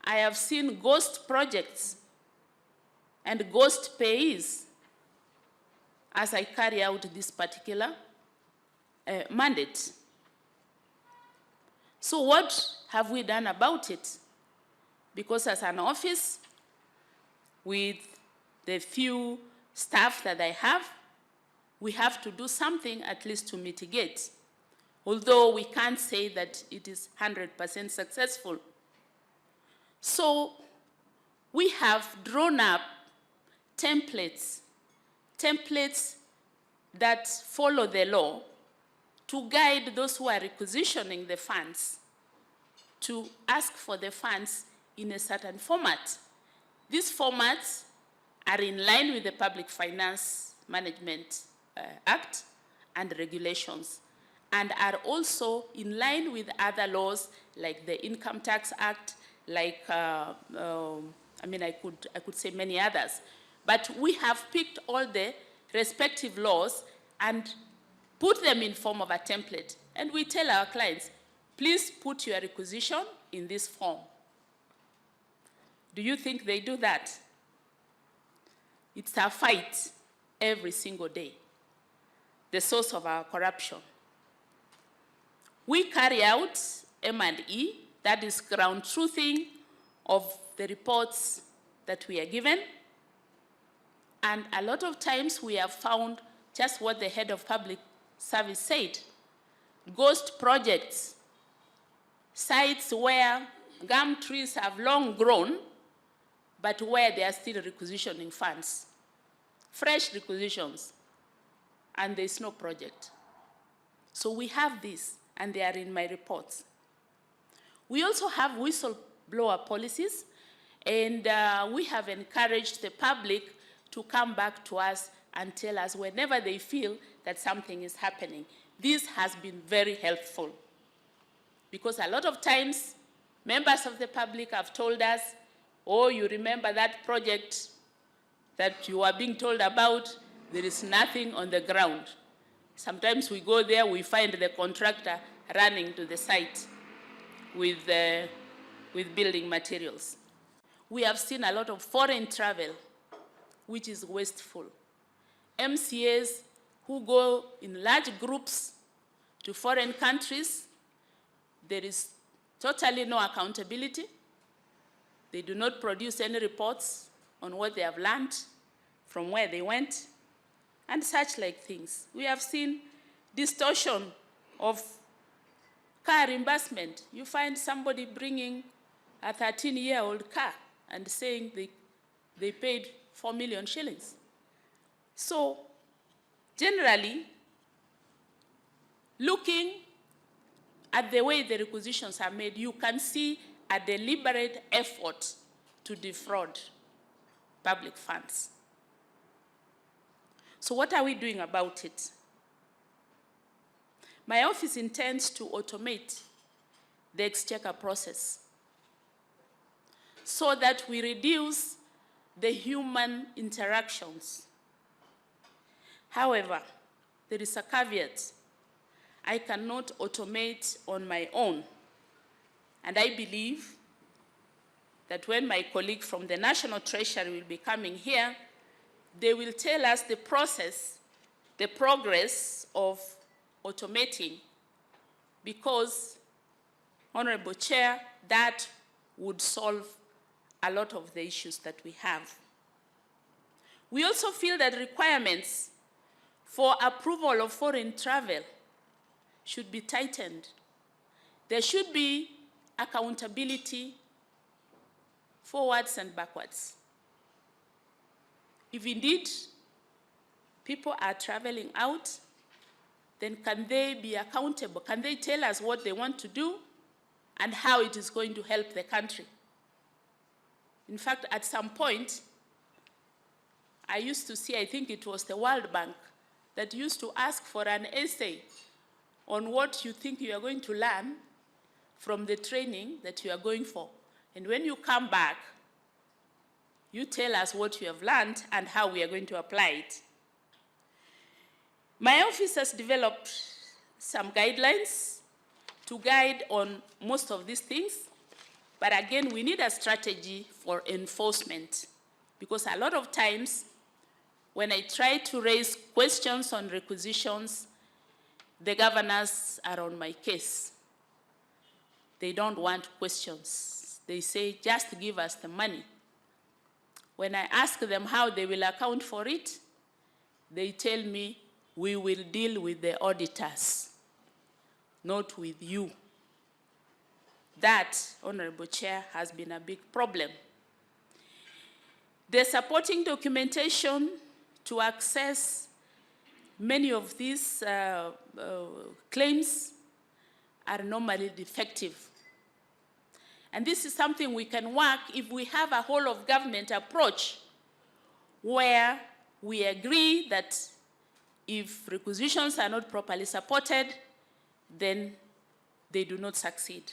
I have seen ghost projects and ghost payees as I carry out this particular mandate. So what have we done about it? Because as an office, with the few staff that I have, we have to do something at least to mitigate, although we can't say that it is 100% successful. So we have drawn up templates that follow the law to guide those who are requisitioning the funds to ask for the funds in a certain format. These formats are in line with the Public Finance Management Act and regulations, and are also in line with other laws like the Income Tax Act, like, I could say many others. But we have picked all the respective laws and put them in form of a template. And we tell our clients, please put your requisition in this form. Do you think they do that? It's a fight every single day, the source of our corruption. We carry out M&E, that is ground truthing of the reports that we are given. And a lot of times we have found just what the head of public service said: ghost projects, sites where gum trees have long grown, but where they are still requisitioning funds, fresh requisitions, and there's no project. So we have this, and they are in my reports. We also have whistleblower policies, and we have encouraged the public to come back to us and tell us whenever they feel that something is happening. This has been very helpful, because a lot of times members of the public have told us, oh, you remember that project that you are being told about? There is nothing on the ground. Sometimes we go there, we find the contractor running to the site with building materials. We have seen a lot of foreign travel, which is wasteful. MCAs who go in large groups to foreign countries, there is totally no accountability. They do not produce any reports on what they have learned from where they went, and such like things. We have seen distortion of car reimbursement. You find somebody bringing a 13-year-old car and saying they paid 4 million shillings. So generally, looking at the way the requisitions are made, you can see a deliberate effort to defraud public funds. So what are we doing about it? My office intends to automate the exchequer process so that we reduce the human interactions. However, there is a caveat. I cannot automate on my own. And I believe that when my colleague from the National Treasury will be coming here, they will tell us the process, the progress of automating, because, Honorable Chair, that would solve a lot of the issues that we have. We also feel that requirements for approval of foreign travel should be tightened. There should be accountability forwards and backwards. If indeed people are traveling out, then can they be accountable? Can they tell us what they want to do and how it is going to help the country? In fact, at some point, I used to see, I think it was the World Bank, that used to ask for an essay on what you think you are going to learn from the training that you are going for. And when you come back, you tell us what you have learned and how we are going to apply it. My office has developed some guidelines to guide on most of these things, But again, we need a strategy for enforcement, because a lot of times when I try to raise questions on requisitions, the governors are on my case. They don't want questions. They say, just give us the money. When I ask them how they will account for it, they tell me, we will deal with the auditors, not with you. That, Honorable Chair, has been a big problem. The supporting documentation to access many of these claims are normally defective. And this is something we can work if we have a whole of government approach where we agree that if requisitions are not properly supported, then they do not succeed.